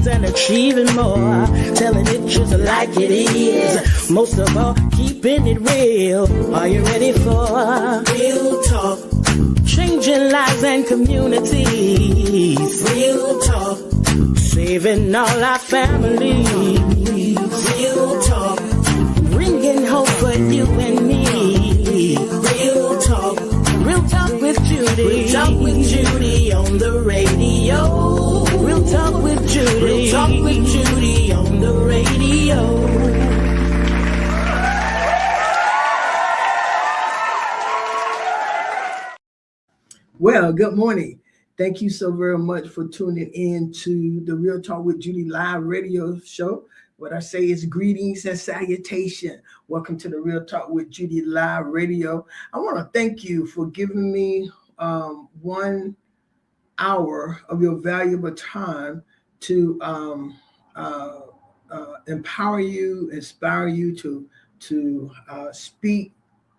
dreams and achieving more. Telling it just like it is. Most of all, keeping it real. Are you ready for real talk? Changing lives and communities. Real talk. Saving all our families. Real talk. Bringing hope for you and me. Real talk. Real talk with Judy. Real talk with Judy on the radio. Real talk with Judy. Real talk with Judy on the radio. Well, good morning. Thank you so very much for tuning in to the Real Talk with Judy live radio show. What I say is greetings and salutation. Welcome to the Real Talk with Judy live radio. I want to thank you for giving me 1 hour of your valuable time to empower you, inspire you to speak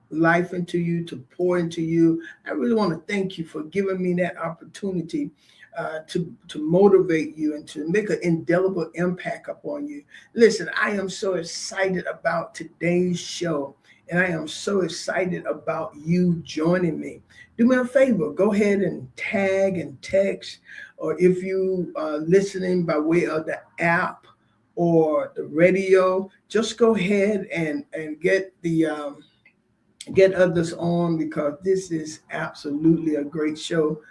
life into you, to pour into you. I really want to thank you for giving me that opportunity to motivate you and to make an indelible impact upon you. Listen, I am so excited about today's show, and I am so excited about you joining me. Do me a favor, go ahead and tag and text, or if you are listening by way of the app or the radio, just go ahead and get others on, because this is absolutely a great show.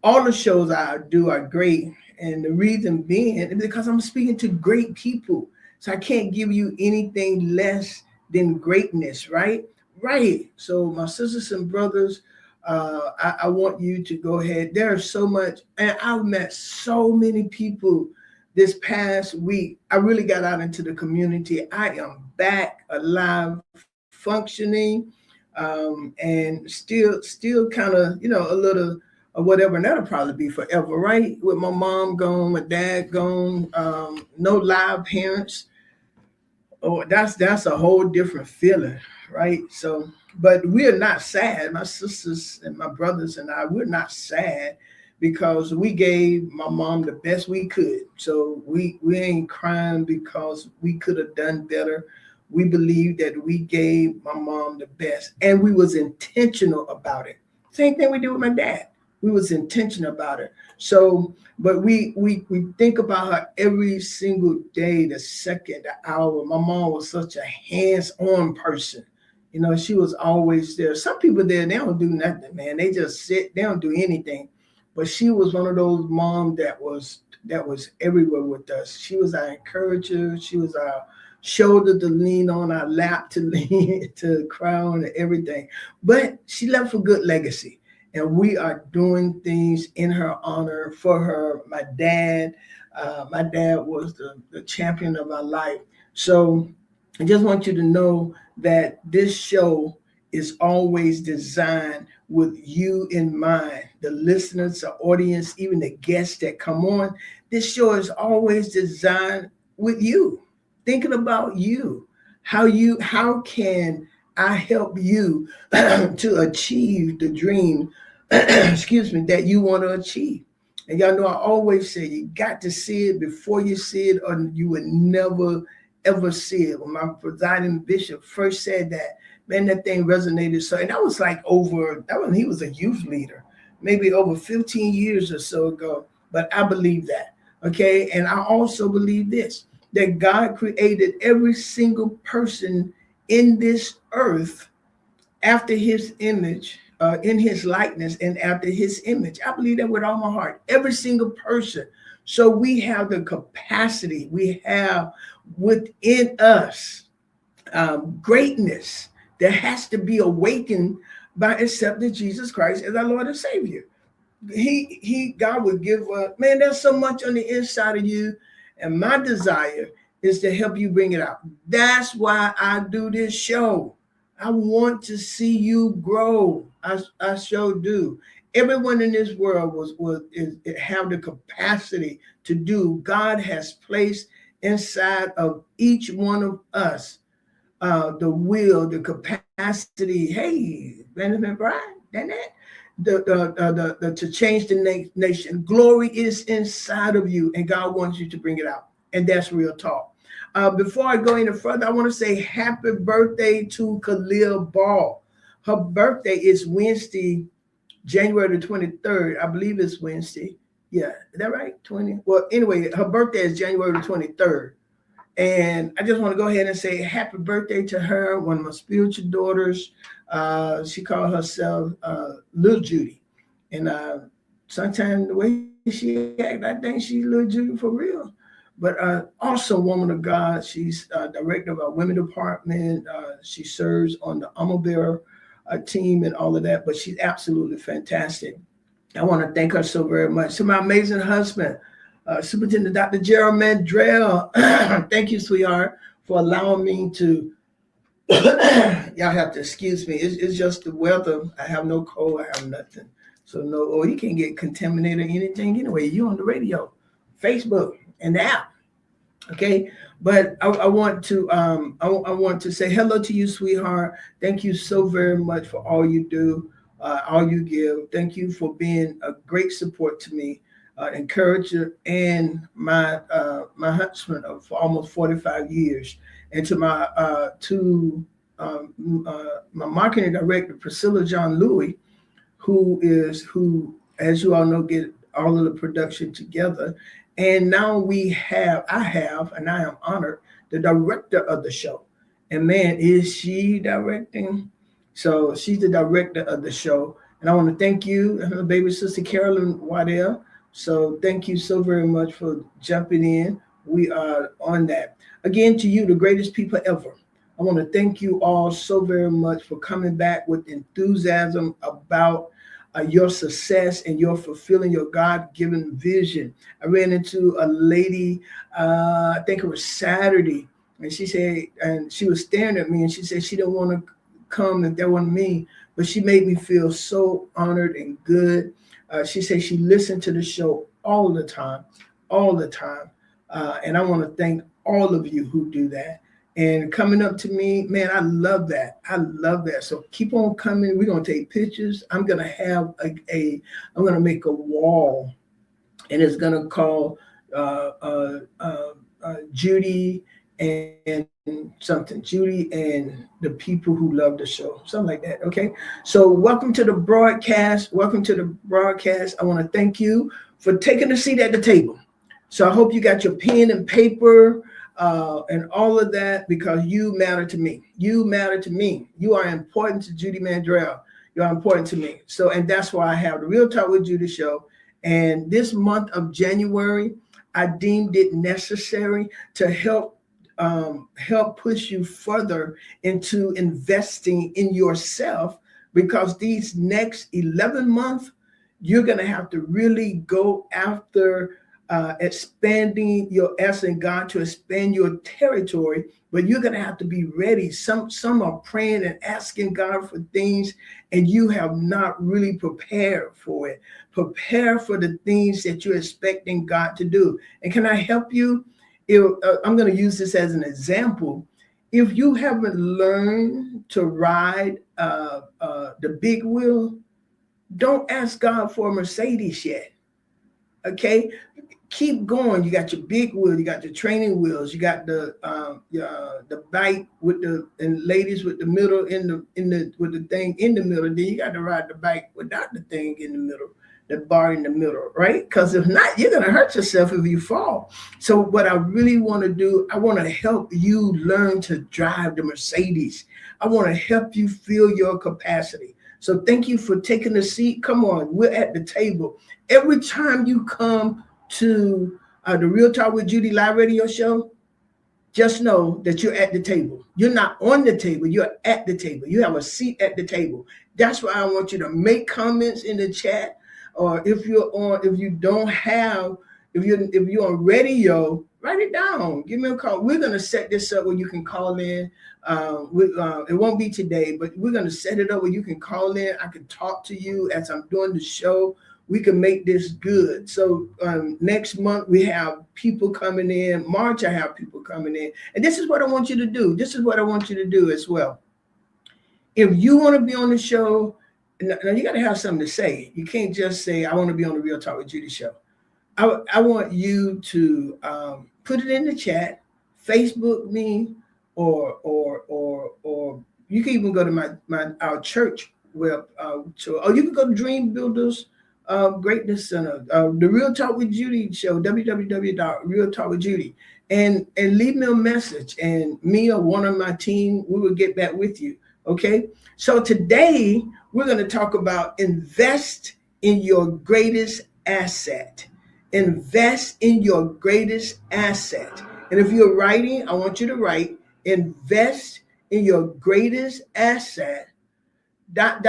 All the shows I do are great, and the reason being is because I'm speaking to great people. So I can't give you anything less than greatness, right? Right. So my sisters and brothers, I want you to go ahead. There's so much, and I've met so many people this past week. I really got out into the community. I am back alive, functioning. And still kind of, a little or whatever, and that'll probably be forever, right? With my mom gone, my dad gone, no live parents. Oh, that's a whole different feeling, right? So, but we're not sad. My sisters and my brothers and I, we're not sad, because we gave my mom the best we could. So we ain't crying because we could have done better. We believe that we gave my mom the best, and we was intentional about it. Same thing we do with my dad. We was intentional about it. So, but we think about her every single day, the second, the hour. My mom was such a hands-on person. She was always there. Some people there, they don't do nothing, man. They just sit, they don't do anything. But she was one of those moms that was everywhere with us. She was our encourager. She was our shoulder to lean on, our lap to lean, to cry on, and everything. But she left a good legacy, and we are doing things in her honor, for her. My dad was the champion of our life. So I just want you to know that this show is always designed with you in mind, the listeners, the audience, even the guests that come on. This show is always designed with you, thinking about you. How can I help you to achieve the dream, that you want to achieve? And y'all know I always say you got to see it before you see it, or you would never, ever see it. When my presiding bishop first said that, man, that thing resonated so. And that was like when he was a youth leader, maybe over 15 years or so ago. But I believe that, okay? And I also believe this, that God created every single person in this earth after his image, in his likeness, and after his image. I believe that with all my heart, every single person. So we have the capacity, we have within us greatness that has to be awakened by accepting Jesus Christ as our Lord and Savior. God would give us, man, there's so much on the inside of you. And my desire is to help you bring it out. That's why I do this show. I want to see you grow. I sure do. Everyone in this world have the capacity to do. God has placed inside of each one of us the will, the capacity. Hey, Benjamin Bryan, that to change the nation. Glory is inside of you, and God wants you to bring it out. And that's real talk. Before I go any further, I want to say happy birthday to Khalil Ball. Her birthday is Wednesday, January the 23rd. I believe it's Wednesday. Yeah, is that right? 20. Well, anyway, her birthday is January the 23rd. And I just want to go ahead and say happy birthday to her, one of my spiritual daughters. She called herself Little Judy. And sometimes the way she act, I think she's Little Judy for real. But also woman of God. She's director of our women department. She serves on the armor bearer team and all of that. But she's absolutely fantastic. I want to thank her so very much. To my amazing husband, Superintendent Dr. Gerald Mandrell. Thank you, sweetheart, for allowing me to. Y'all have to excuse me. It's just the weather. I have no cold. I have nothing. So no, or you can't get contaminated or anything anyway. You on the radio, Facebook, and the app. Okay, but I want to I want to say hello to you, sweetheart. Thank you so very much for all you do, all you give. Thank you for being a great support to me, encourager, and my husband for almost 45 years. And to my my marketing director, Priscilla John Louis, who, as you all know, get all of the production together. And now I have, and I am honored, the director of the show. And man, is she directing? So she's the director of the show. And I want to thank you, and her baby sister, Carolyn Waddell. So thank you so very much for jumping in. We are on that. Again, to you, the greatest people ever. I want to thank you all so very much for coming back with enthusiasm about your success and your fulfilling your God-given vision. I ran into a lady, I think it was Saturday, and she said, and she was staring at me, and she said she didn't want to come if that wasn't me, but she made me feel so honored and good. She said she listened to the show all the time. And I want to thank all of you who do that. And coming up to me, man, I love that. So keep on coming. We're going to take pictures. I'm going to have I'm going to make a wall, and it's going to call Judy and something. Judy and the people who love the show. Something like that. Okay. So welcome to the broadcast. I want to thank you for taking a seat at the table. So I hope you got your pen and paper and all of that, because you matter to me. You are important to Judy Mandrell. You are important to me. So, and that's why I have the Real Talk with Judy show. And this month of January, I deemed it necessary to help push you further into investing in yourself, because these next 11 months, you're going to have to really go after expanding asking God to expand your territory, but you're going to have to be ready. Some are praying and asking God for things, and you have not really prepared for it. Prepare for the things that you're expecting God to do. And can I help you? I'm going to use this as an example. If you haven't learned to ride the big wheel, don't ask God for a Mercedes yet. Okay, keep going. You got your big wheel, you got your training wheels, you got the bike with and ladies with the middle with the thing in the middle. Then you got to ride the bike without the thing in the middle, the bar in the middle, right? Because if not, you're gonna hurt yourself if you fall. So what I really want to do, I want to help you learn to drive the Mercedes. I want to help you feel your capacity. So thank you for taking the seat. Come on, we're at the table. Every time you come to the Real Talk with Judy live radio show, just know that you're at the table. You're not on the table, you're at the table. You have a seat at the table. That's why I want you to make comments in the chat, or if you're on radio, write it down. Give me a call. We're going to set this up where you can call in. It won't be today, but we're going to set it up where you can call in. I can talk to you as I'm doing the show. We can make this good. So next month we have people coming in. March I have people coming in. And this is what I want you to do. This is what I want you to do as well. If you want to be on the show, Now you got to have something to say. You can't just say, I want to be on the Real Talk with Judy show. I want you to put it in the chat, Facebook me, or you can even go to our church web, or you can go to Dream Builders Greatness Center, the Real Talk with Judy show, www.realtalkwithjudy, and leave me a message, and me or one of my team, we will get back with you. Okay, so today we're going to talk about invest in your greatest asset. Invest in your greatest asset. And if you're writing, I want you to write invest in your greatest asset, ... and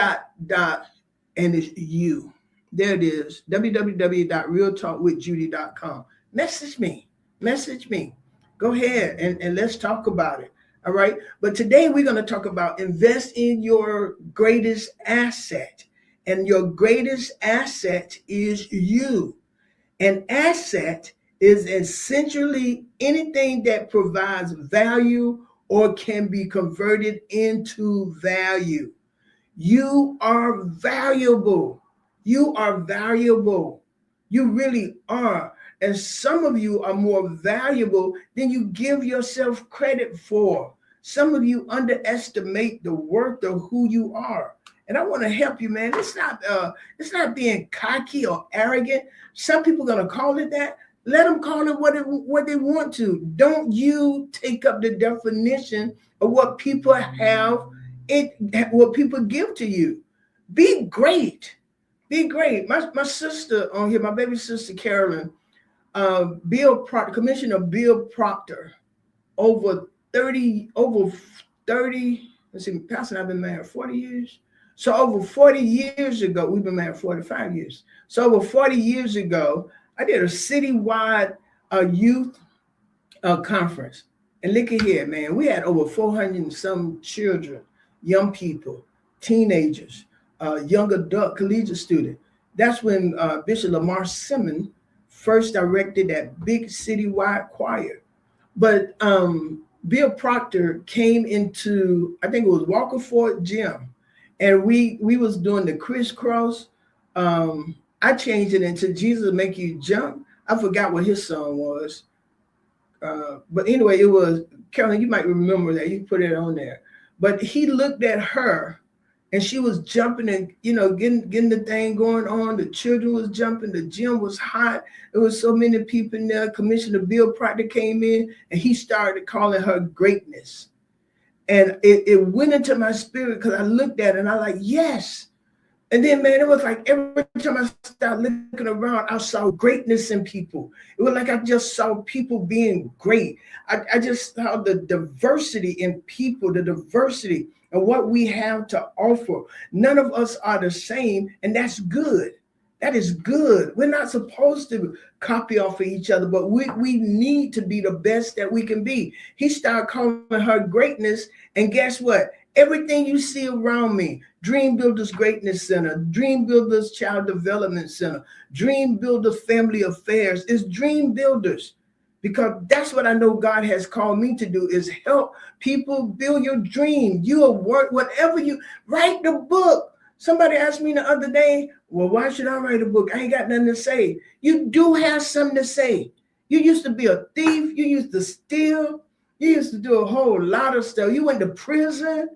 it's you. There it is, www.realtalkwithjudy.com. Message me. Go ahead and let's talk about it. All right. But today we're going to talk about invest in your greatest asset. And your greatest asset is you. An asset is essentially anything that provides value or can be converted into value. You are valuable. You are valuable. You really are. And some of you are more valuable than you give yourself credit for. Some of you underestimate the worth of who you are. And I want to help you, man. It's not being cocky or arrogant. Some people are going to call it that. Let them call it what they want to. Don't you take up the definition of what people have, what people give to you. Be great. Be great. My sister on here, my baby sister Carolyn, Commissioner Bill Proctor, over 30, let's see, Pastor and I've been married 40 years. So over 40 years ago, we've been married 45 years. So over 40 years ago, I did a citywide youth conference. And look at here, man, we had over 400 and some children, young people, teenagers, young adult, collegiate student. That's when Bishop Lamar Simmons first directed that big citywide choir. But Bill Proctor came into, I think it was Walker Ford Gym, and we was doing the crisscross. I changed it into Jesus Make You Jump. I forgot what his song was. But anyway, it was, Carolyn, you might remember that. You put it on there. But he looked at her, and she was jumping and, getting the thing going on. The children was jumping. The gym was hot. There was so many people in there. Commissioner Bill Proctor came in, and he started calling her greatness. And it went into my spirit because I looked at it, and I like, yes. And then, man, it was like every time I started looking around, I saw greatness in people. It was like I just saw people being great. I just saw the diversity in people, the diversity and what we have to offer. None of us are the same, and that's good. That is good. We're not supposed to copy off of each other, but we need to be the best that we can be. He started calling her greatness, and guess what? Everything you see around me, Dream Builders Greatness Center, Dream Builders Child Development Center, Dream Builders Family Affairs, is Dream Builders. Because that's what I know God has called me to do, is help people build your dream. You will work, whatever you, write the book. Somebody asked me the other day, well, why should I write a book? I ain't got nothing to say. You do have something to say. You used to be a thief. You used to steal. You used to do a whole lot of stuff. You went to prison.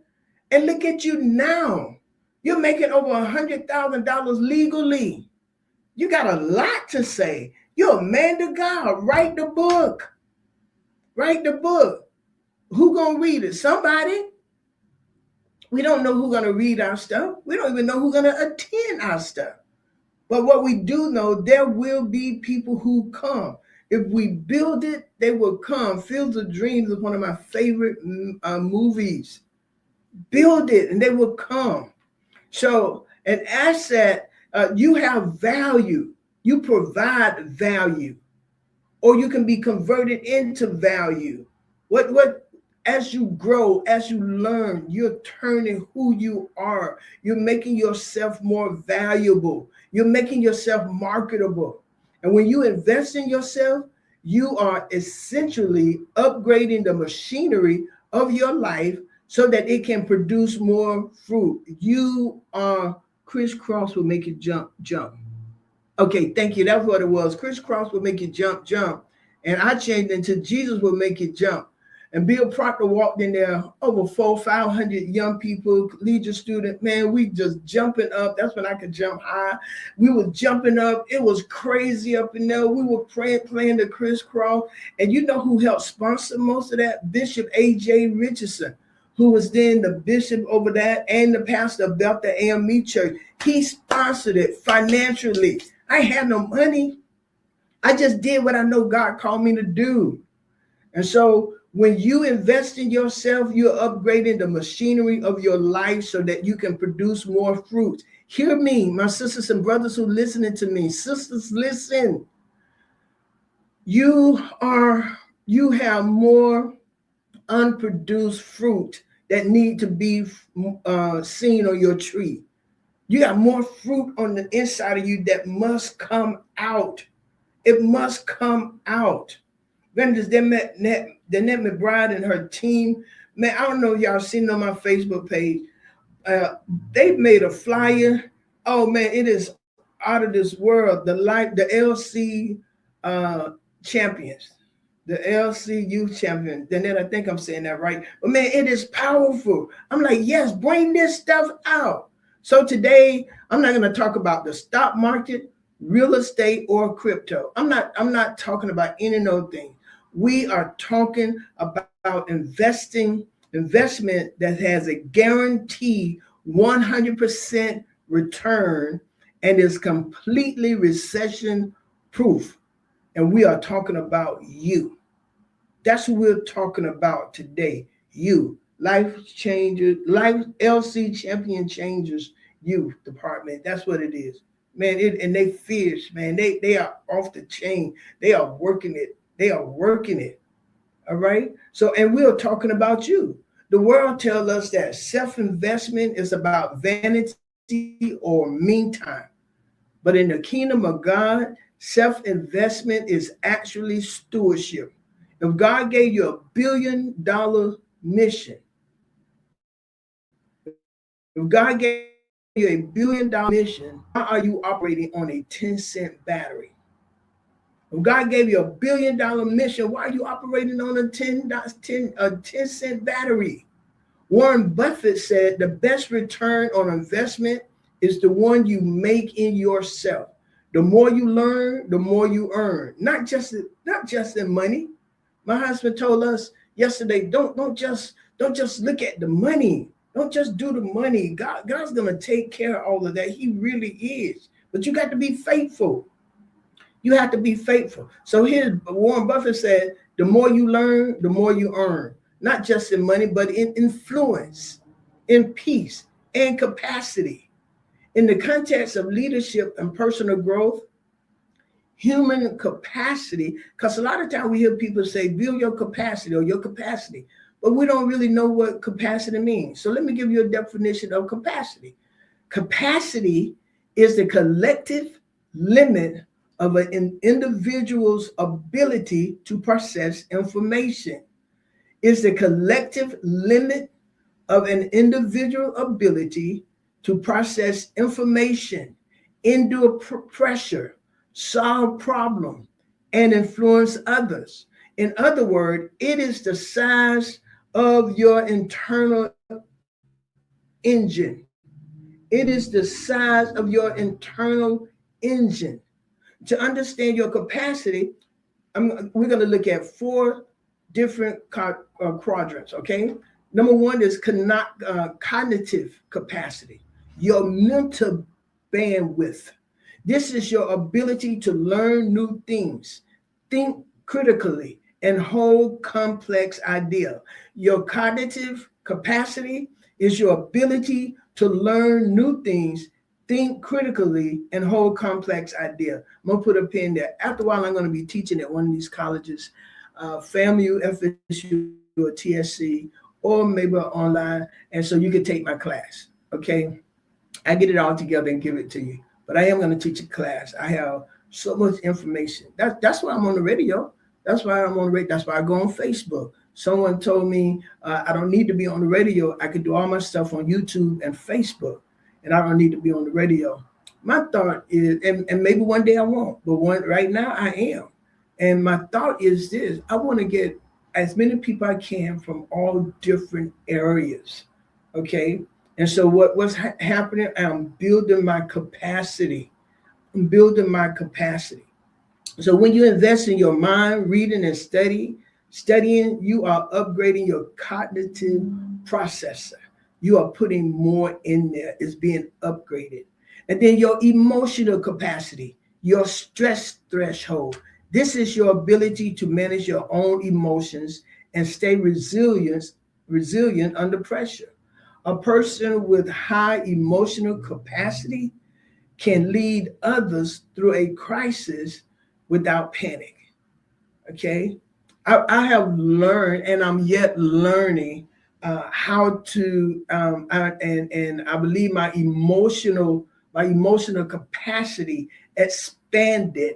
And look at you now. You're making over $100,000 legally. You got a lot to say. You're a man to God. Write the book. Write the book. Who gonna read it? Somebody. We don't know who's gonna read our stuff. We don't even know who's gonna attend our stuff. But what we do know, there will be people who come. If we build it, they will come. Fields of Dreams is one of my favorite movies. Build it and they will come. So an asset, you have value. You provide value, or you can be converted into value. What as you grow, as you learn, you're turning who you are. You're making yourself more valuable. You're making yourself marketable. And when you invest in yourself, you are essentially upgrading the machinery of your life so that it can produce more fruit. You are Crisscross will make you jump. Okay, thank you. That's what it was. Crisscross will make you jump. And I changed it into Jesus will make you jump. And Bill Proctor walked in there, over 500 young people, collegiate student. Man, we just jumping up. That's when I could jump high. We were jumping up. It was crazy up in there. We were playing the crisscross. And you know who helped sponsor most of that? Bishop A.J. Richardson, who was then the bishop over that and the pastor of Bethel AME Church. He sponsored it financially. I had no money. I just did what I know God called me to do. And so when you invest in yourself, you're upgrading the machinery of your life so that you can produce more fruit. Hear me, my sisters and brothers who are listening to me. Sisters, listen. You have more unproduced fruit that need to be seen on your tree. You got more fruit on the inside of you that must come out. It must come out. Vendors, Danette McBride and her team, man, I don't know if y'all seen it on my Facebook page. They've made a flyer. Oh man, it is out of this world. The LC champions, the LC youth champion. Danette, I think I'm saying that right. But man, it is powerful. I'm like, yes, bring this stuff out. So today, I'm not going to talk about the stock market, real estate, or crypto. I'm not talking about any of those things. We are talking about investment that has a guaranteed 100% return and is completely recession proof. And we are talking about you. That's what we're talking about today. You. Life LC Champion Changers Youth Department. That's what it is. Man, and they fierce, man. They are off the chain. They are working it. All right. So, and we are talking about you. The world tells us that self-investment is about vanity or meantime. But in the kingdom of God, self-investment is actually stewardship. If God gave you $1 billion mission, if God gave you $1 billion mission, why are you operating on a 10-cent battery? If God gave you $1 billion mission, why are you operating on a 10-cent battery? Warren Buffett said the best return on investment is the one you make in yourself. The more you learn, the more you earn. Not just in money. My husband told us yesterday, don't just look at the money. Don't just do the money. God's gonna take care of all of that. He really is. But you got to be faithful. You have to be faithful. So here, Warren Buffett said, the more you learn, the more you earn. Not just in money, but in influence, in peace, and capacity. In the context of leadership and personal growth, human capacity, because a lot of times we hear people say, build your capacity or your capacity, but we don't really know what capacity means. So let me give you a definition of capacity. Capacity is the collective limit of an individual's ability to process information. It's the collective limit of an individual ability to process information, endure pressure, solve problems, and influence others. In other words, it is the size of your internal engine. It is the size of your internal engine. To understand your capacity, we're going to look at 4 different quadrants, okay? Number 1 is cognitive capacity, your mental bandwidth. This is your ability to learn new things, think critically, and hold complex ideas. Your cognitive capacity is your ability to learn new things, think critically, and hold complex ideas. I'm going to put a pin there. After a while, I'm going to be teaching at one of these colleges, FAMU, FSU, or TSC, or maybe online, and so you can take my class, okay? I get it all together and give it to you. But I am going to teach a class. I have so much information. That's why I'm on the radio. That's why I'm on the radio. That's why I go on Facebook. Someone told me I don't need to be on the radio. I could do all my stuff on YouTube and Facebook. and I don't need to be on the radio. My thought is, and maybe one day I won't, but right now I am. And my thought is this: I want to get as many people I can from all different areas. Okay. And so what's happening? I'm building my capacity. I'm building my capacity. So when you invest in your mind, reading and studying, you are upgrading your cognitive processor. You are putting more in there. It's being upgraded. And then your emotional capacity, your stress threshold. This is your ability to manage your own emotions and stay resilient under pressure. A person with high emotional capacity can lead others through a crisis without panic. Okay. I have learned and I'm yet learning how to and I believe my emotional capacity expanded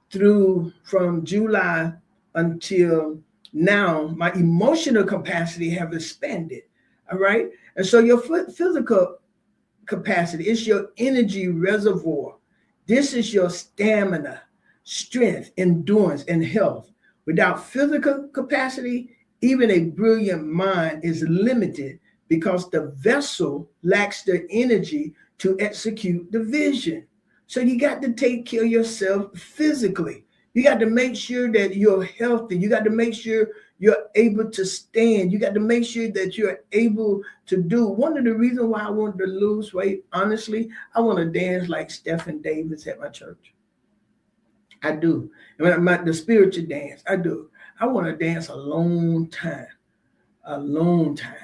through from July until now. My emotional capacity have expanded. All right. And so your physical capacity, it's your energy reservoir. This is your stamina, strength, endurance, and health. Without physical capacity, even a brilliant mind is limited because the vessel lacks the energy to execute the vision. So you got to take care of yourself physically. You got to make sure that you're healthy. You got to make sure you're able to stand. You got to make sure that you're able to do. One of the reasons why I wanted to lose weight, honestly, I want to dance like Stephen Davis at my church. I do. The spiritual dance, I do. I want to dance a long time, a long time.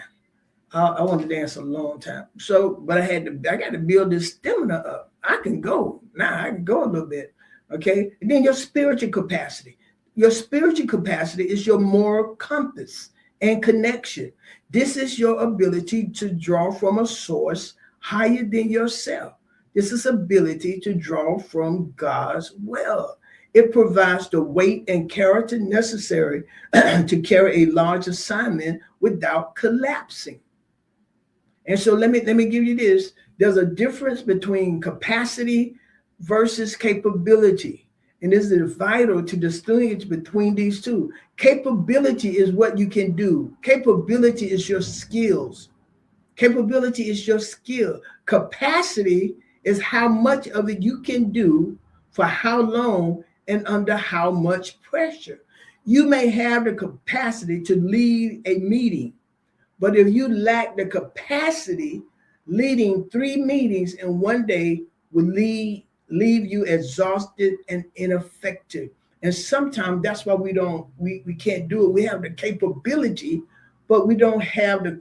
I want to dance a long time. So, but I got to build this stamina up. I can go now. I can go a little bit. Okay. And then your spiritual capacity. Your spiritual capacity is your moral compass and connection. This is your ability to draw from a source higher than yourself. This is ability to draw from God's well. It provides the weight and character necessary to carry a large assignment without collapsing. And so let me give you this. There's a difference between capacity versus capability. And this is vital to distinguish between these two. Capability is what you can do. Capability is your skills. Capability is your skill. Capacity is how much of it you can do for how long and under how much pressure. You may have the capacity to lead a meeting, but if you lack the capacity, leading 3 meetings in one day will leave you exhausted and ineffective. And sometimes that's why we can't do it. We have the capability, but we don't have the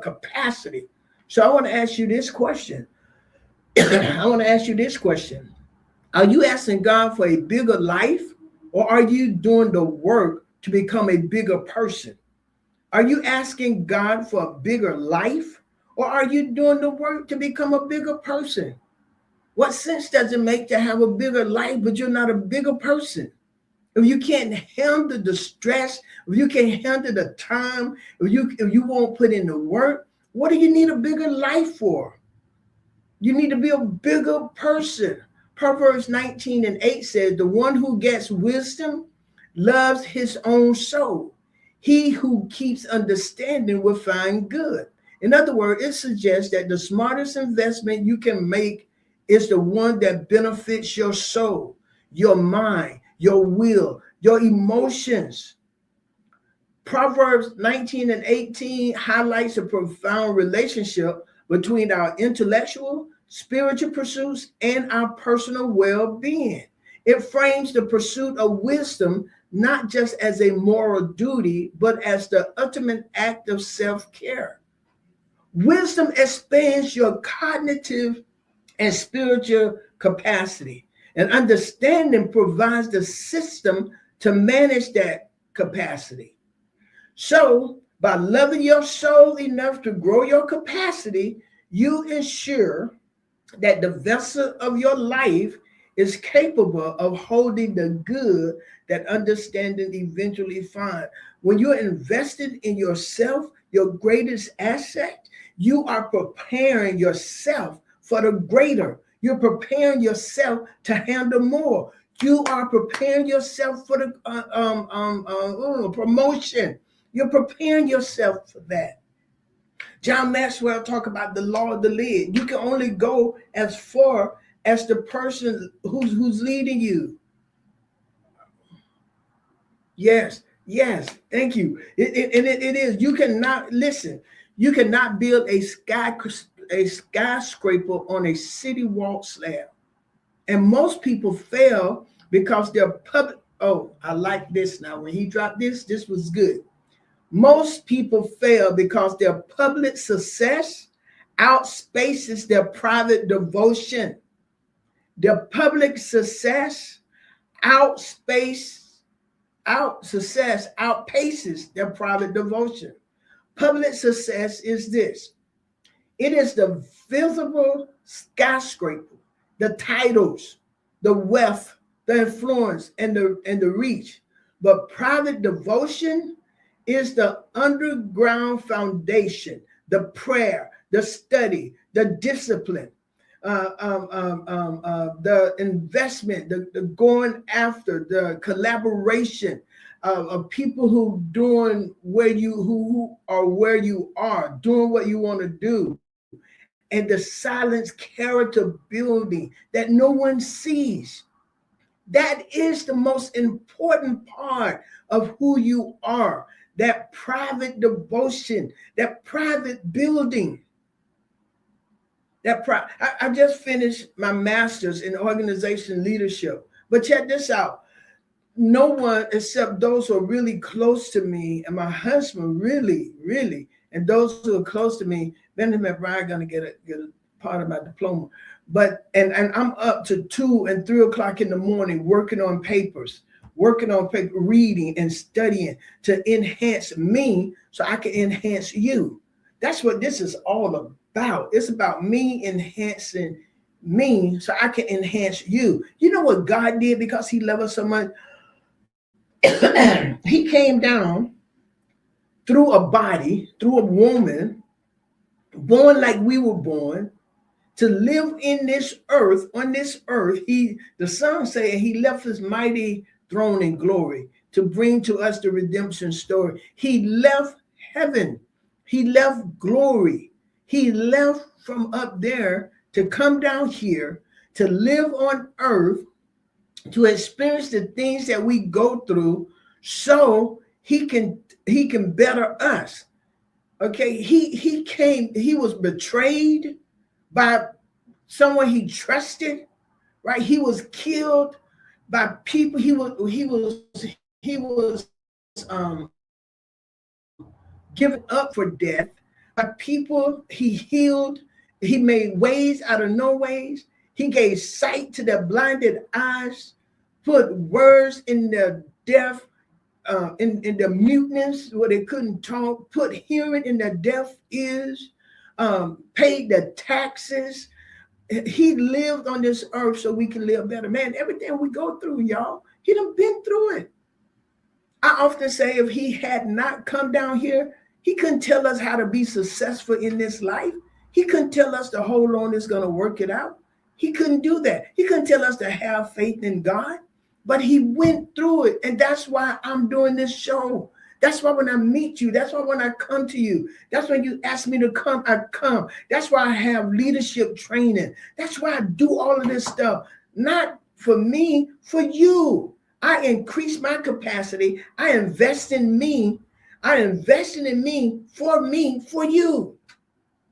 capacity. So I want to ask you this question. I want to ask you this question. Are you asking God for a bigger life, or are you doing the work to become a bigger person? Are you asking God for a bigger life, or are you doing the work to become a bigger person? What sense does it make to have a bigger life, but you're not a bigger person? If you can't handle the stress, if you can't handle the time, if you won't put in the work, what do you need a bigger life for? You need to be a bigger person. Proverbs 19:8 says, the one who gets wisdom loves his own soul. He who keeps understanding will find good. In other words, it suggests that the smartest investment you can make is the one that benefits your soul, your mind, your will, your emotions. Proverbs 19:18 highlights a profound relationship between our intellectual, spiritual pursuits and our personal well-being. It frames the pursuit of wisdom not just as a moral duty, but as the ultimate act of self-care. Wisdom expands your cognitive and spiritual capacity, and understanding provides the system to manage that capacity. So, by loving your soul enough to grow your capacity, you ensure that the vessel of your life is capable of holding the good that understanding eventually finds. When you're invested in yourself, your greatest asset, you are preparing yourself for the greater. You're preparing yourself to handle more. You are preparing yourself for the promotion. You're preparing yourself for that. John Maxwell talk about the law of the lid. You can only go as far as the person who's leading you. Yes, thank you. It is. You cannot listen. You cannot build a skyscraper on a city wall slab. And most people fail because they're public. Oh, I like this now. When he dropped this was good. Most people fail because their public success outspaces their private devotion. Their public success outpaces their private devotion. Public success is this. It is the visible skyscraper, the titles, the wealth, the influence, and the reach. But private devotion is the underground foundation, the prayer, the study, the discipline, the investment, the going after, the collaboration of people who are where you are, doing what you want to do, and the silence character building that no one sees. That is the most important part of who you are. That private devotion, that private building. I just finished my master's in organization leadership. But check this out. No one except those who are really close to me and my husband really, and those who are close to me, Benjamin and Brian are going to get a part of my diploma. But and I'm up to 2 and 3 o'clock in the morning working on papers, reading and studying to enhance me so I can enhance you. That's what this is all about. It's about me enhancing me so I can enhance you. You know what God did because he loved us so much? He came down through a body, through a woman, born like we were born, to live in this earth, on this earth. The song said he left his mighty throne in glory to bring to us the redemption story. He left heaven. He left glory. He left from up there to come down here to live on earth, to experience the things that we go through so he can better us. Okay, he came, he was betrayed by someone he trusted, right? He was killed by people. He was given up for death by people he healed. He made ways out of no ways. He gave sight to their blinded eyes, put words in their deaf, in their muteness where they couldn't talk, put hearing in their deaf ears, paid the taxes. He lived on this earth so we can live better. Man, everything we go through, y'all, he done been through it. I often say if he had not come down here, he couldn't tell us how to be successful in this life. He couldn't tell us to hold on, it's going to work it out. He couldn't do that. He couldn't tell us to have faith in God, but he went through it. And that's why I'm doing this show. That's why when I meet you, that's why when I come to you, that's when you ask me to come, I come. That's why I have leadership training. That's why I do all of this stuff. Not for me, for you. I increase my capacity. I invest in me. I invested in me, for you.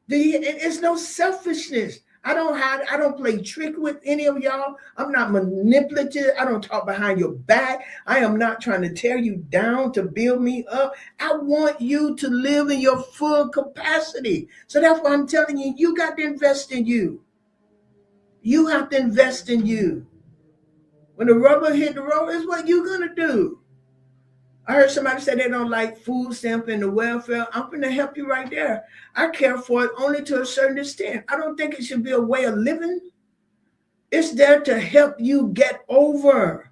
It's no selfishness. I don't play trick with any of y'all. I'm not manipulative. I don't talk behind your back. I am not trying to tear you down to build me up. I want you to live in your full capacity. So that's why I'm telling you, you got to invest in you. You have to invest in you. When the rubber hit the road, is what you're going to do. I heard somebody say they don't like food stamp and the welfare. I'm going to help you right there. I care for it only to a certain extent. I don't think it should be a way of living. It's there to help you get over.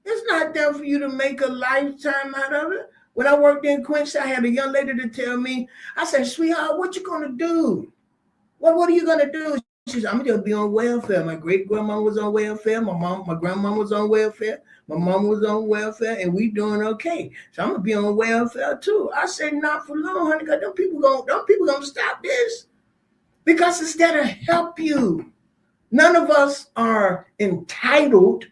It's not there for you to make a lifetime out of it. When I worked in Quincy, I had a young lady to tell me, I said, sweetheart, what you going to do? What are you going to do? I'm gonna just be on welfare. My great grandma was on welfare. My grandma was on welfare. My mom was on welfare, and we doing okay. So I'm gonna be on welfare too. I said not for long, honey, because them people gonna stop this because it's there to help you. None of us are entitled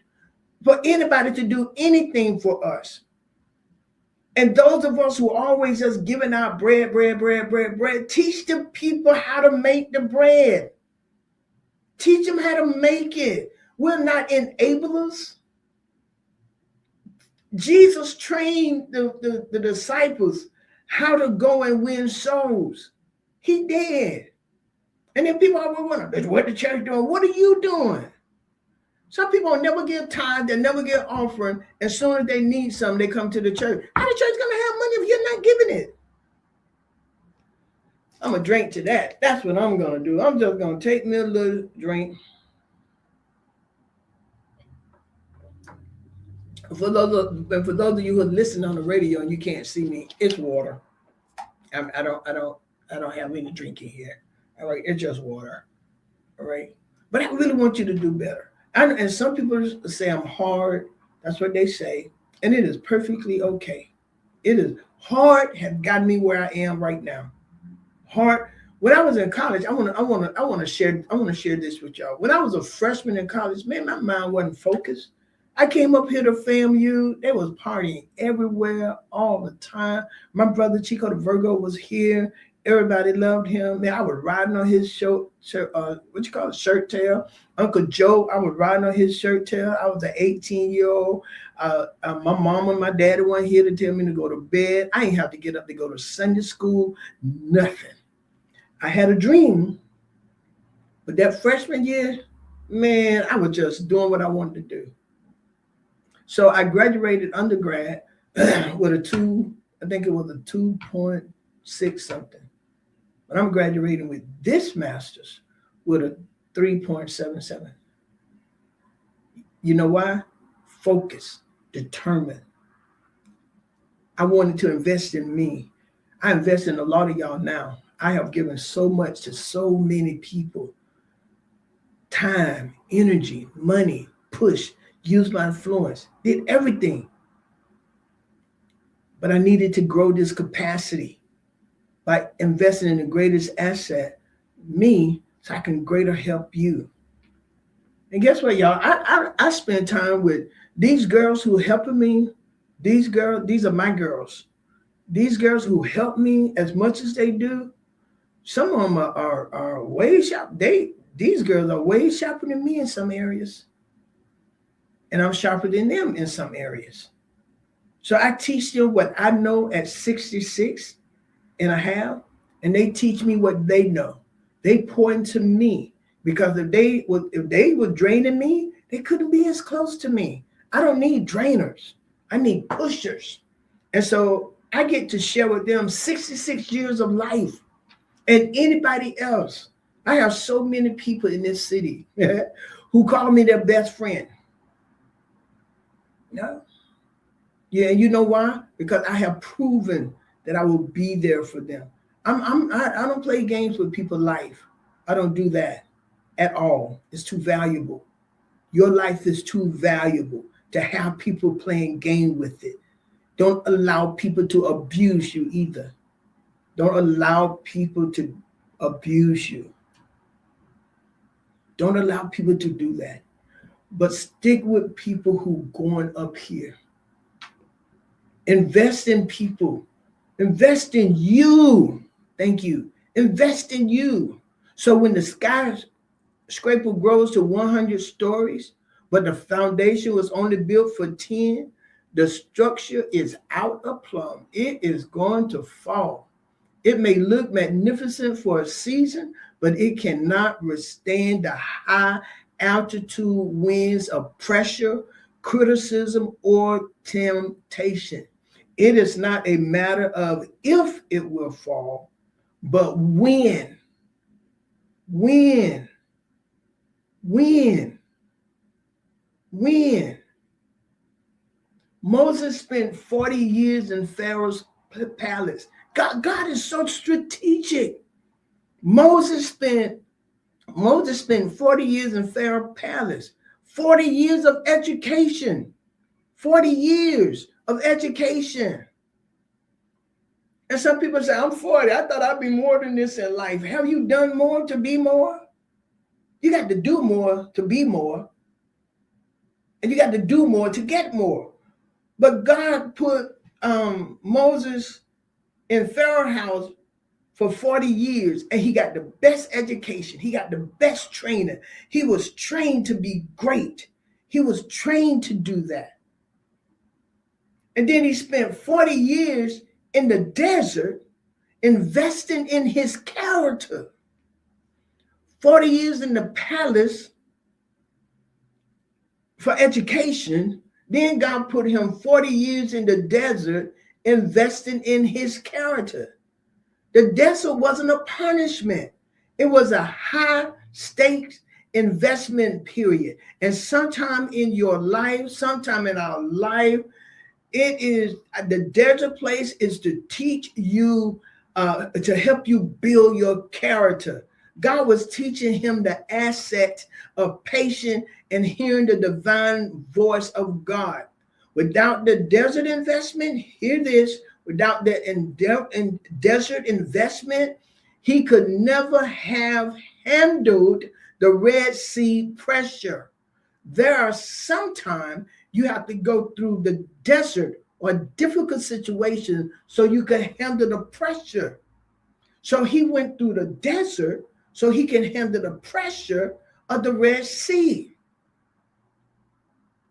for anybody to do anything for us. And those of us who are always just giving out bread, teach the people how to make the bread. Teach them how to make it. We're not enablers. Jesus trained the disciples how to go and win souls. He did. And then people always wonder, what the church doing? What are you doing? Some people never give tithe, they never give offering. As soon as they need something, they come to the church. How the church gonna have money if you're not giving it? I'm gonna drink to that. That's what I'm gonna do. I'm just gonna take me a little drink. For those of you who listen on the radio and you can't see me, it's water. I don't have any drinking here. All right, it's just water. All right, but I really want you to do better. And some people say I'm hard. That's what they say, and it is perfectly okay. It is hard. Have gotten me where I am right now. Hard. When I was in college, I want to share this with y'all. When I was a freshman in college, man, my mind wasn't focused. I came up here to FAMU. They was partying everywhere all the time. My brother Chico the Virgo was here. Everybody loved him. Man, I was riding on his shirt tail. Uncle Joe, I was riding on his shirt tail. I was an 18-year-old. My mom and my daddy weren't here to tell me to go to bed. I didn't have to get up to go to Sunday school, nothing. I had a dream, but that freshman year, man, I was just doing what I wanted to do. So I graduated undergrad with a 2.6 something. But I'm graduating with this master's with a 3.77. You know why? Focus, determined. I wanted to invest in me. I invest in a lot of y'all now. I have given so much to so many people. Time, energy, money, push, use my influence, did everything. But I needed to grow this capacity by investing in the greatest asset, me, so I can greater help you. And guess what, y'all? I spend time with these girls who are helping me. These are my girls. These girls who help me as much as they do, some of them are way sharp. These girls are way sharper than me in some areas. And I'm sharper than them in some areas. So I teach them what I know at 66 and a half, and they teach me what they know. They pour into me, because if they were draining me, they couldn't be as close to me. I don't need drainers. I need pushers. And so I get to share with them 66 years of life and anybody else. I have so many people in this city who call me their best friend. No. Yeah, and you know why? Because I have proven that I will be there for them. I don't play games with people's life. I don't do that at all. It's too valuable. Your life is too valuable to have people playing game with it. Don't allow people to abuse you either. Don't allow people to abuse you. Don't allow people to do that. But stick with people who are going up here. Invest in people. Invest in you. Thank you. Invest in you. So when the skyscraper grows to 100 stories, but the foundation was only built for 10, the structure is out of plumb. It is going to fall. It may look magnificent for a season, but it cannot withstand the high altitude winds of pressure, criticism, or temptation. It is not a matter of if it will fall, but when. When. Moses spent 40 years in Pharaoh's palace. God is so strategic. Moses spent Moses spent 40 years in Pharaoh's palace, 40 years of education, 40 years of education. And some people say, I'm 40. I thought I'd be more than this in life. Have you done more to be more? You got to do more to be more. And you got to do more to get more. But God put Moses in Pharaoh's house for 40 years, and he got the best education. He got the best training. He was trained to be great. He was trained to do that. And then he spent 40 years in the desert investing in his character. 40 years in the palace for education. Then God put him 40 years in the desert investing in his character. The desert wasn't a punishment. It was a high stakes investment period. And sometime in your life, sometime in our life, it is the desert place is to teach you, to help you build your character. God was teaching him the asset of patience and hearing the divine voice of God. Without the desert investment, hear this, without the desert investment, he could never have handled the Red Sea pressure. There are sometimes you have to go through the desert or difficult situations so you can handle the pressure. So he went through the desert so he can handle the pressure of the Red Sea.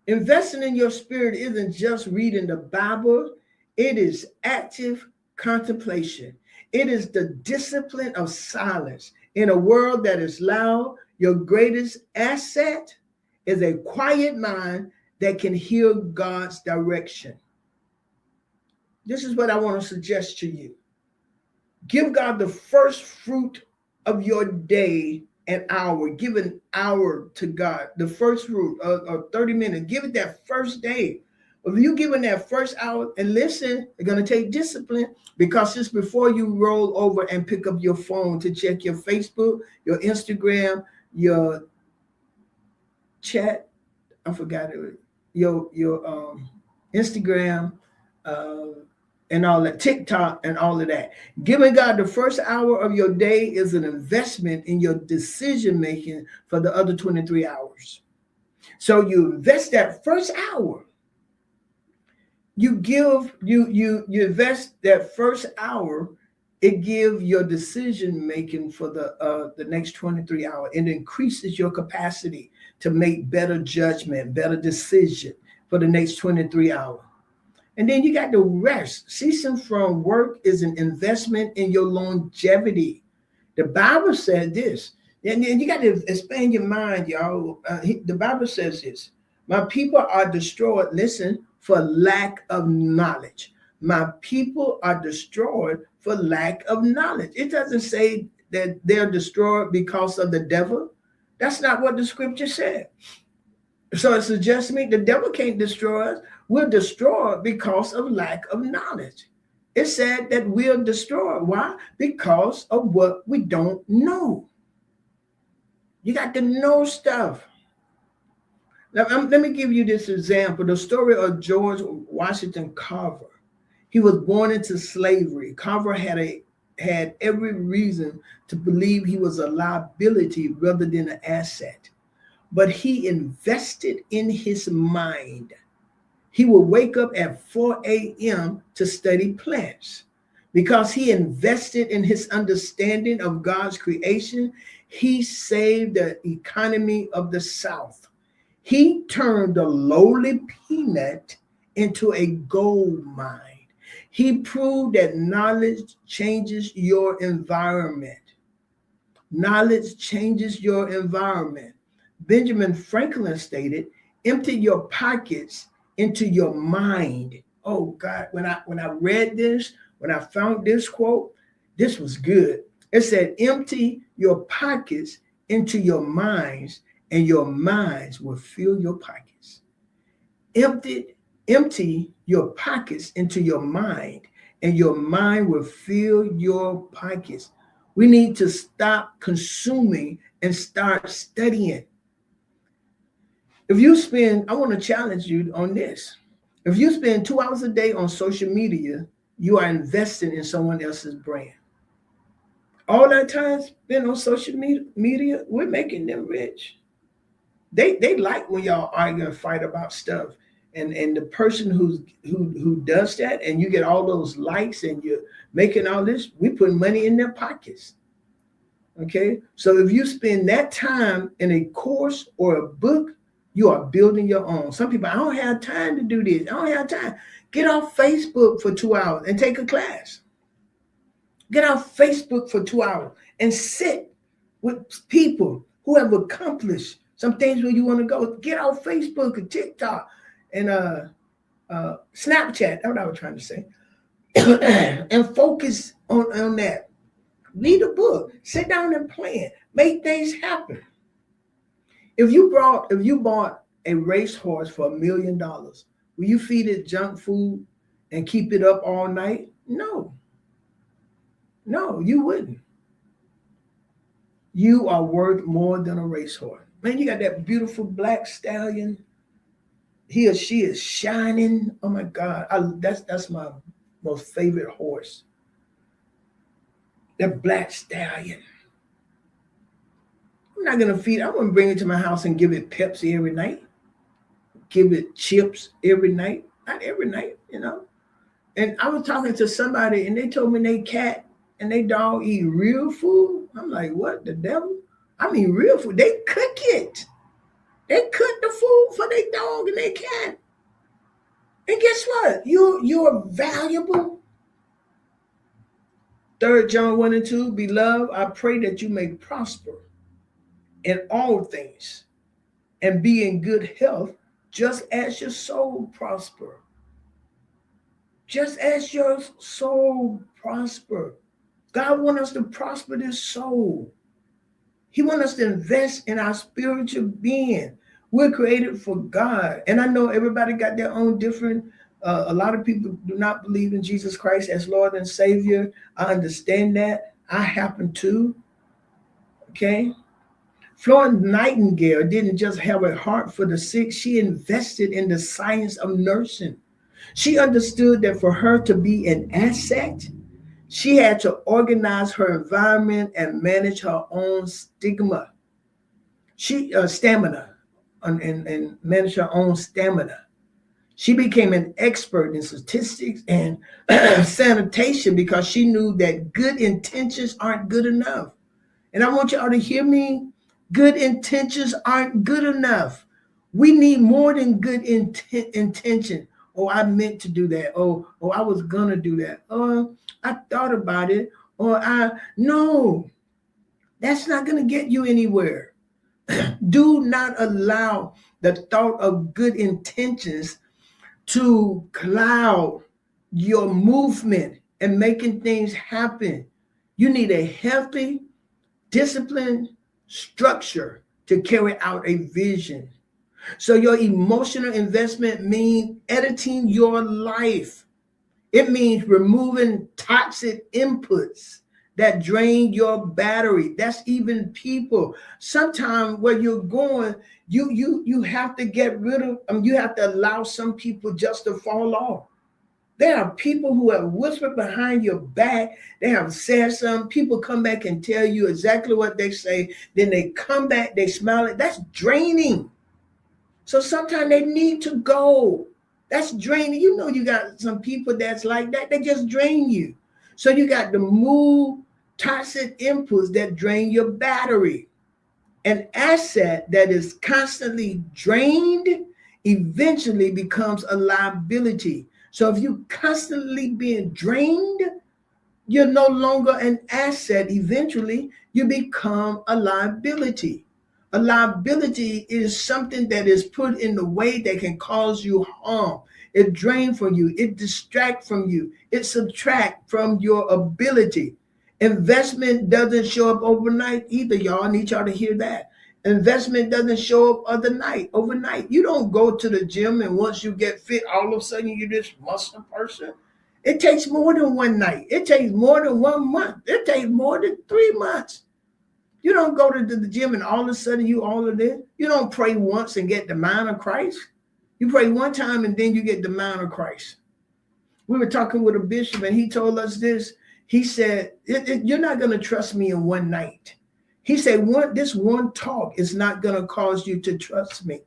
Investing in your spirit isn't just reading the Bible. It is active contemplation. It is the discipline of silence. In a world that is loud, your greatest asset is a quiet mind that can hear God's direction. This is what I want to suggest to you. Give God the first fruit of your day, an hour. Give an hour to God, the first fruit of 30 minutes. Give it that first day. If you give it that first hour, and listen, it's going to take discipline, because just before you roll over and pick up your phone to check your Facebook, your Instagram, your chat, I forgot it, your Instagram, and all that, TikTok and all of that. Giving God the first hour of your day is an investment in your decision making for the other 23 hours. So you invest that first hour. You invest that first hour. It gives your decision making for the next 23 hours. It increases your capacity to make better judgment, better decision for the next 23 hours. And then you got the rest. Ceasing from work is an investment in your longevity. The Bible said this, and you got to expand your mind, y'all. The Bible says this: my people are destroyed, listen, for lack of knowledge. My people are destroyed for lack of knowledge. It doesn't say that they're destroyed because of the devil. That's not what the scripture said. So it suggests to me the devil can't destroy us. We're destroyed because of lack of knowledge. It said that we're destroyed. Why? Because of what we don't know. You got to know stuff. Now, let me give you this example. The story of George Washington Carver. He was born into slavery. Carver had every reason to believe he was a liability rather than an asset. But he invested in his mind. He would wake up at 4 a.m. to study plants. Because he invested in his understanding of God's creation, he saved the economy of the South. He turned the lowly peanut into a gold mine. He proved that knowledge changes your environment. Knowledge changes your environment. Benjamin Franklin stated, empty your pockets into your mind. Oh God, when I read this, when I found this quote, this was good. It said, empty your pockets into your minds, and your minds will fill your pockets. Empty your pockets into your mind, and your mind will fill your pockets. We need to stop consuming and start studying. If you spend, I want to challenge you on this. If you spend 2 hours a day on social media, you are investing in someone else's brand. All that time spent on social media, we're making them rich. They like when y'all argue and fight about stuff. And the person who does that, and you get all those likes and you're making all this, we put money in their pockets. Okay? So if you spend that time in a course or a book, you are building your own. Some people, I don't have time to do this. I don't have time. Get off Facebook for 2 hours and take a class. Get off Facebook for 2 hours and sit with people who have accomplished some things where you want to go. Get off Facebook and TikTok and Snapchat. That's what I was trying to say. And focus on that. Read a book. Sit down and plan. Make things happen. If you bought a racehorse for $1 million, will you feed it junk food and keep it up all night? No. No, you wouldn't. You are worth more than a racehorse. Man, you got that beautiful black stallion. He or she is shining. Oh my God. That's my most favorite horse. That black stallion. I'm not going to feed it. I wouldn't bring it to my house and give it Pepsi every night. Give it chips every night. Not every night, you know. And I was talking to somebody and they told me they cat and they dog eat real food. I'm like, what, the devil? I mean, real food. They cook it. They cook the food for their dog and their cat. And guess what? You're valuable. 3 John 1 and 2, beloved, I pray that you may prosper in all things and be in good health, just as your soul prosper. Just as your soul prosper. God wants us to prosper this soul. He wants us to invest in our spiritual being. We're created for God. And I know everybody got their own different, a lot of people do not believe in Jesus Christ as Lord and Savior. I understand that. I happen to. Okay. Florence Nightingale didn't just have a heart for the sick. She invested in the science of nursing. She understood that for her to be an asset, she had to organize her environment and manage her own stamina. And manage her own stamina. She became an expert in statistics and sanitation because she knew that good intentions aren't good enough. And I want y'all to hear me. Good intentions aren't good enough. We need more than good intention. Oh, I meant to do that. Oh, I was gonna do that. Oh, I thought about it. No, that's not gonna get you anywhere. Do not allow the thought of good intentions to cloud your movement and making things happen. You need a healthy, disciplined structure to carry out a vision. So your emotional investment means editing your life. It means removing toxic inputs that drain your battery. That's even people. Sometimes where you're going, you have to get rid of, you have to allow some people just to fall off. There are people who have whispered behind your back. They have said something. People come back and tell you exactly what they say. Then they come back, they smile. That's draining. So sometimes they need to go. That's draining. You know, you got some people that's like that. They just drain you. So you got to move toxic inputs that drain your battery. An asset that is constantly drained eventually becomes a liability. So if you constantly being drained, you're no longer an asset. Eventually, you become a liability. A liability is something that is put in the way that can cause you harm. It drains from you. It distracts from you. It subtracts from your ability. Investment doesn't show up overnight either, y'all. I need y'all to hear that. Investment doesn't show up overnight. You don't go to the gym and once you get fit, all of a sudden you're this muscle person. It takes more than one night. It takes more than 1 month. It takes more than 3 months. You don't go to the gym and all of a sudden you all of this. You don't pray once and get the mind of Christ. You pray one time and then you get the mind of Christ. We were talking with a bishop and he told us this. He said, you're not going to trust me in one night. He said, this one talk is not going to cause you to trust me.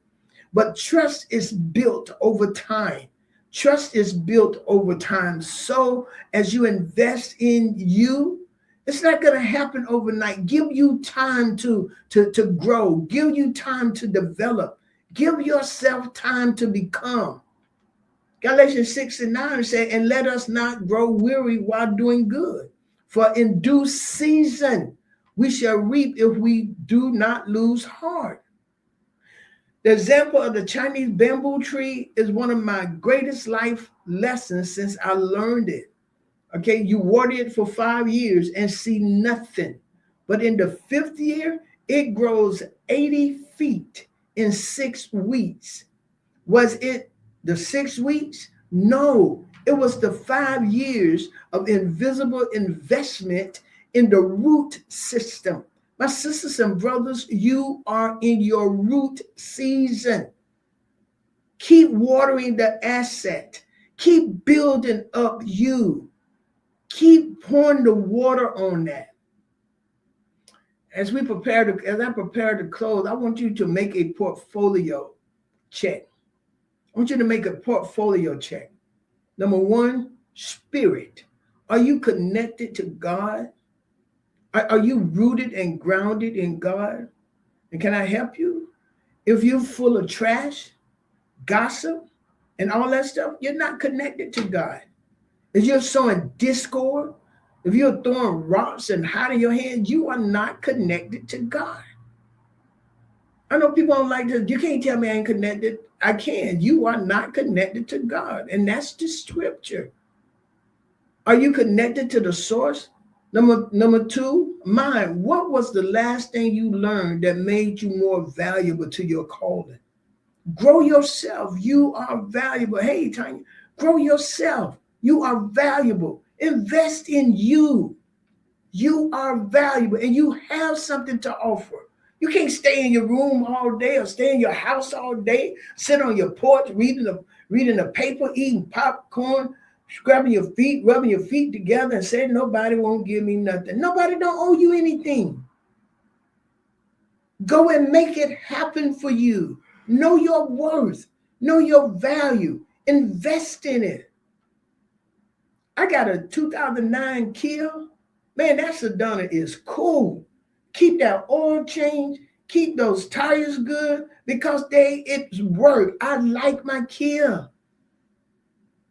But trust is built over time. Trust is built over time. So as you invest in you, it's not going to happen overnight. Give you time to grow. Give you time to develop. Give yourself time to become. Galatians 6:9 says, and let us not grow weary while doing good. For in due season we shall reap if we do not lose heart. The example of the Chinese bamboo tree is one of my greatest life lessons since I learned it. Okay, you water it for 5 years and see nothing. But in the 5th year, it grows 80 feet in 6 weeks. Was it the 6 weeks? No, it was the 5 years of invisible investment in the root system. My sisters and brothers, you are in your root season. Keep watering the asset. Keep building up you. Keep pouring the water on that. As I prepare to close, I want you to make a portfolio check. I want you to make a portfolio check. Number 1, spirit. Are you connected to God? Are you rooted and grounded in God? And can I help you? If you're full of trash, gossip, and all that stuff, you're not connected to God. If you're sowing discord, if you're throwing rocks and hiding your hand, you are not connected to God. I know people don't like this. You can't tell me I ain't connected. I can. You are not connected to God. And that's the scripture. Are you connected to the source? Number 2, mind. What was the last thing you learned that made you more valuable to your calling? Grow yourself. You are valuable. Hey, Tanya, grow yourself. You are valuable. Invest in you. You are valuable and you have something to offer. You can't stay in your room all day or stay in your house all day, sit on your porch, reading the paper, eating popcorn, rubbing your feet together and say, nobody won't give me nothing. Nobody don't owe you anything. Go and make it happen for you. Know your worth. Know your value. Invest in it. I got a 2009 Kia. Man, that Sedona is cool. Keep that oil change. Keep those tires good because it's work. I like my Kia.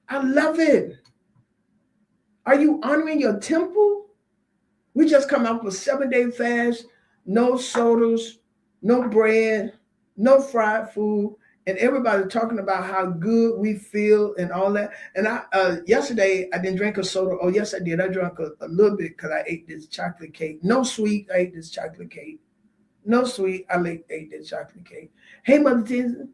I love it. Are you honoring your temple? We just come out with 7-day fast, no sodas, no bread, no fried food, and everybody talking about how good we feel and all that. And yesterday I didn't drink a soda. Oh, yes, I did. I drank a little bit because I ate this chocolate cake. No sweet. I ate this chocolate cake. No sweet. I ate this chocolate cake. Hey, Mother Tinsley.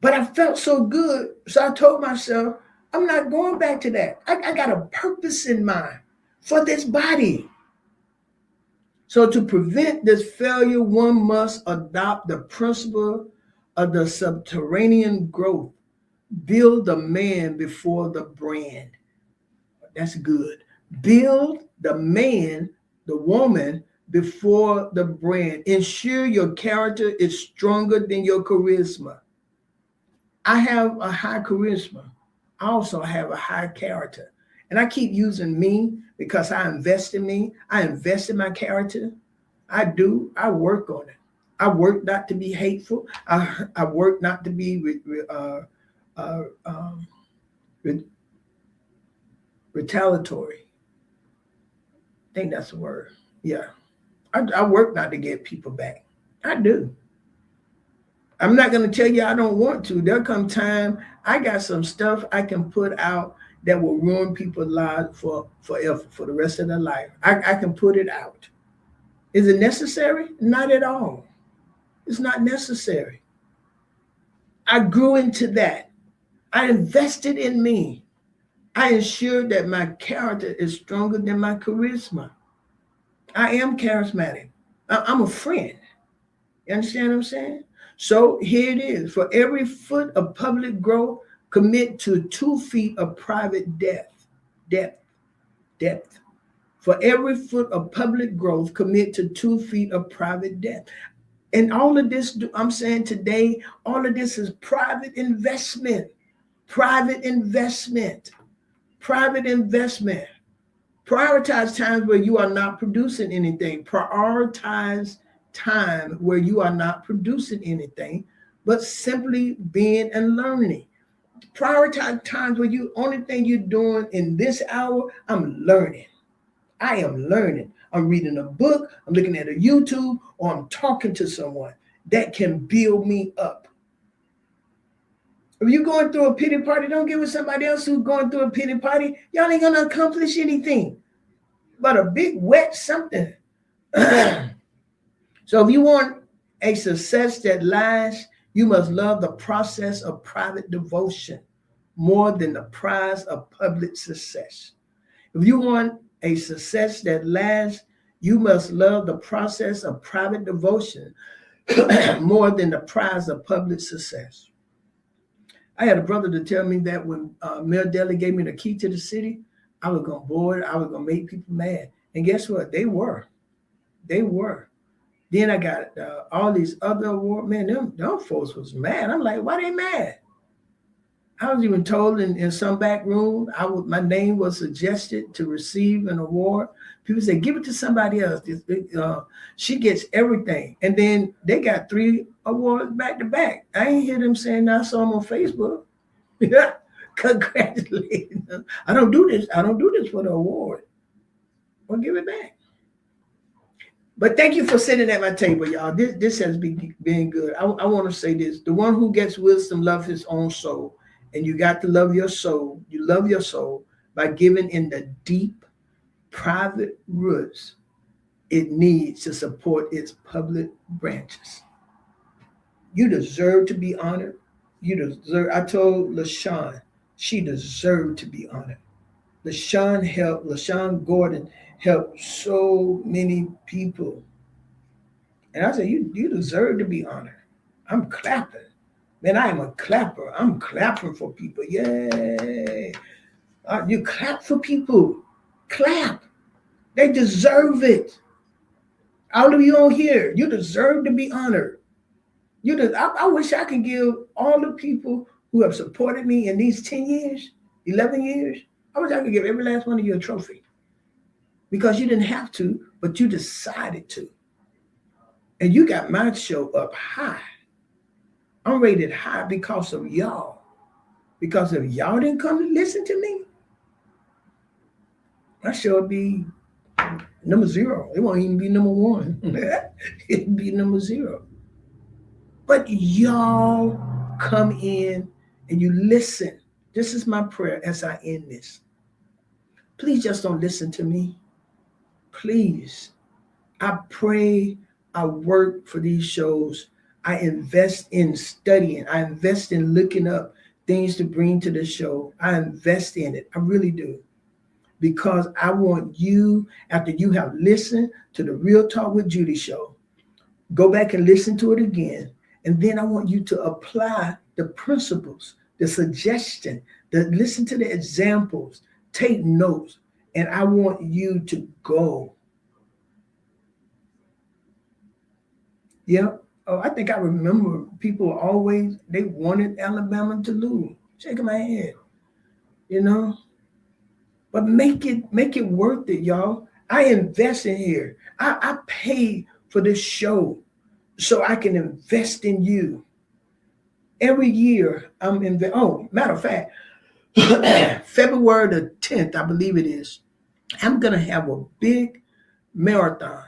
But I felt so good. So I told myself, I'm not going back to that. I got a purpose in mind for this body. So to prevent this failure, one must adopt the principle of the subterranean growth. Build the man before the brand. That's good. Build the man, the woman before the brand. Ensure your character is stronger than your charisma. I have a high charisma. I also have a high character. And I keep using me because I invest in me. I invest in my character. I do. I work on it. I work not to be hateful. I work not to be retaliatory. I think that's the word. Yeah. I work not to get people back. I do. I'm not going to tell you I don't want to. There'll come time I got some stuff I can put out that will ruin people's lives forever, for the rest of their life. I can put it out. Is it necessary? Not at all. It's not necessary. I grew into that. I invested in me. I ensured that my character is stronger than my charisma. I am charismatic. I'm a friend. You understand what I'm saying? So here it is. For every foot of public growth, commit to 2 feet of private depth. Depth. Depth. For every foot of public growth, commit to 2 feet of private depth. And all of this, I'm saying today, all of this is private investment. Private investment. Private investment. Prioritize times where you are not producing anything. Prioritize time where you are not producing anything, but simply being and learning. Prioritize times where you only thing you're doing in this hour, I'm learning. I am learning. I'm reading a book, I'm looking at a YouTube, or I'm talking to someone that can build me up. If you're going through a pity party, don't get with somebody else who's going through a pity party. Y'all ain't gonna accomplish anything but a big wet something. So if you want a success that lasts, you must love the process of private devotion more than the prize of public success. If you want a success that lasts, you must love the process of private devotion more than the prize of public success. I had a brother to tell me that when Mayor Deli gave me the key to the city, I was going to board, I was going to make people mad. And guess what? They were. They were. Then I got all these other award, man, them folks was mad. I'm like, why they mad? I was even told in some back room, my name was suggested to receive an award. People say, give it to somebody else. She gets everything. And then they got 3 awards back to back. I ain't hear them saying I saw them on Facebook. Congratulations. I don't do this. I don't do this for the award. Well, give it back. But thank you for sitting at my table, y'all. This has been good. I want to say this. The one who gets wisdom loves his own soul. And you got to love your soul. You love your soul by giving in the deep, private roots it needs to support its public branches. You deserve to be honored. You deserve. I told LaShawn, she deserved to be honored. LaShawn Gordon helped so many people. And I said, you deserve to be honored. I'm clapping. Man, I am a clapper. I'm clapping for people. Yay. You clap for people. Clap. They deserve it. All of you on here, you deserve to be honored. I wish I could give all the people who have supported me in these 10 years, 11 years, I wish I could give every last one of you a trophy. Because you didn't have to, but you decided to. And you got my show up high. I'm rated high because of y'all. Because if y'all didn't come to listen to me, my show would be number 0. It won't even be number 1. It'd be number 0. But y'all come in and you listen. This is my prayer as I end this. Please just don't listen to me. Please. I pray, I work for these shows. I invest in studying. I invest in looking up things to bring to the show. I invest in it. I really do. Because I want you, after you have listened to the Real Talk with Judy show, go back and listen to it again. And then I want you to apply the principles, the suggestion, listen to the examples, take notes. And I want you to go. Yeah. Oh, I think I remember people always, they wanted Alabama to lose. Shaking my head, you know. But make it worth it, y'all. I invest in here. I pay for this show so I can invest in you. Every year I'm matter of fact, February the 10th, I believe it is, I'm gonna have a big marathon.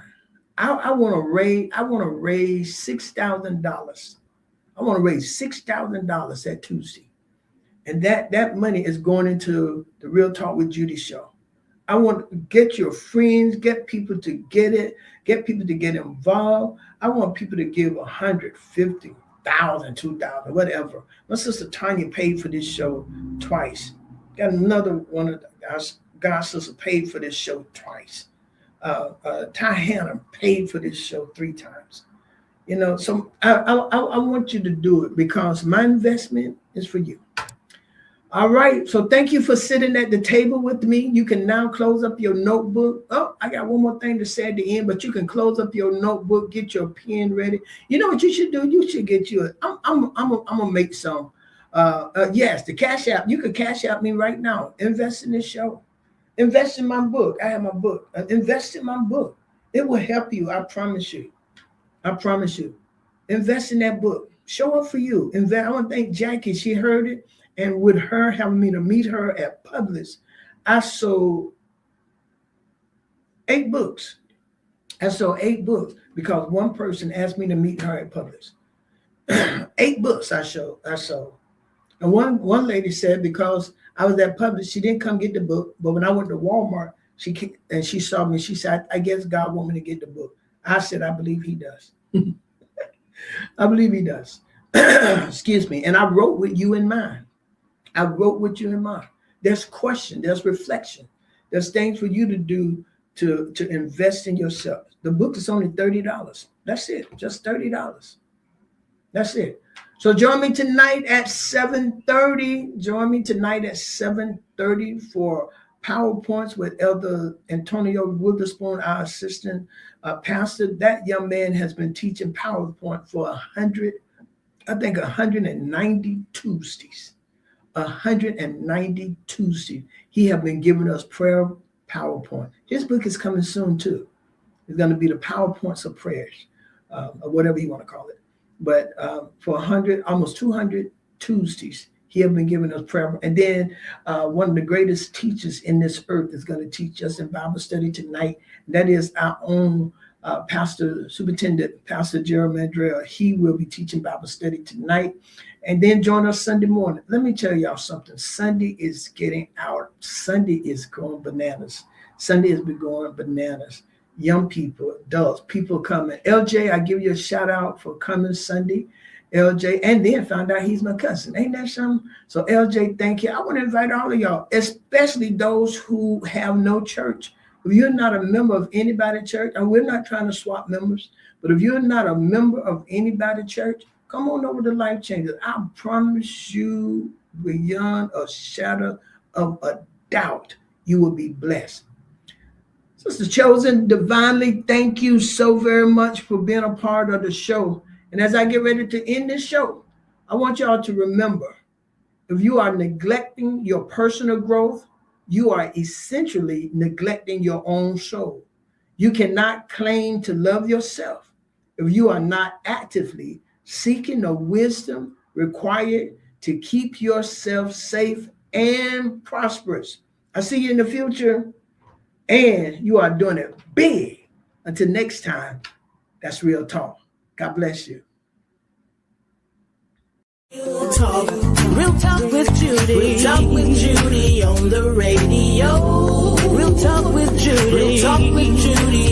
I want to raise $6,000. I want to raise $6,000 that Tuesday. And that money is going into the Real Talk with Judy show. I want to get your friends, get people to get it, get people to get involved. I want people to give $150,000, $2,000, whatever. My sister Tanya paid for this show twice. Got another one of our God sister paid for this show twice. Ty Hannah paid for this show 3 times. So I want you to do it because my investment is for you. All right. So thank you for sitting at the table with me. You can now close up your notebook. Oh, I got one more thing to say at the end, but you can close up your notebook, get your pen ready. You know what you should do? You should get you I'm gonna make some. Yes, the Cash App. You can Cash App me right now. Invest in this show. Invest in my book. I have my book. Invest in my book. It will help you. I promise you. I promise you. Invest in that book. Show up for you. I want to thank Jackie. She heard it. And with her having me to meet her at Publix, I sold 8 books. I sold 8 books because one person asked me to meet her at Publix. 8 books I sold. And one lady said because I was at Publix, she didn't come get the book. But when I went to Walmart, she saw me. She said, I guess God want me to get the book. I said, I believe he does. I believe he does. Excuse me. And I wrote with you in mind. I wrote with you in mind. There's question, there's reflection, there's things for you to do to invest in yourself. The book is only $30. That's it, just $30. That's it. So join me tonight at 7:30. Join me tonight at 7:30 for PowerPoints with Elder Antonio Witherspoon, our assistant pastor. That young man has been teaching PowerPoint for 190 Tuesdays. 190 Tuesdays. He have been giving us prayer PowerPoint. His book is coming soon too. It's going to be the PowerPoints of prayers, or whatever you want to call it. But for almost 200 Tuesdays, he have been giving us prayer. And then one of the greatest teachers in this earth is going to teach us in Bible study tonight. That is our own Superintendent Pastor Jeremiah Drell. He will be teaching Bible study tonight. And then join us Sunday morning. Let me tell y'all something. Sunday is getting out. Sunday is going bananas. Sunday has been going bananas. Young people, adults, people coming. LJ, I give you a shout out for coming Sunday. LJ, and then found out he's my cousin. Ain't that something? So LJ, thank you. I want to invite all of y'all, especially those who have no church. If you're not a member of anybody's church, and we're not trying to swap members, but if you're not a member of anybody's church, come on over to Life Changers. I promise you, beyond a shadow of a doubt, you will be blessed. Sister Chosen, divinely, thank you so very much for being a part of the show. And as I get ready to end this show, I want y'all to remember, if you are neglecting your personal growth, you are essentially neglecting your own soul. You cannot claim to love yourself if you are not actively seeking the wisdom required to keep yourself safe and prosperous. I see you in the future, and you are doing it big. Until next time, that's Real Talk. God bless you. Real talk with Judy. Real talk with Judy on the radio. Real talk with Judy. Real talk with Judy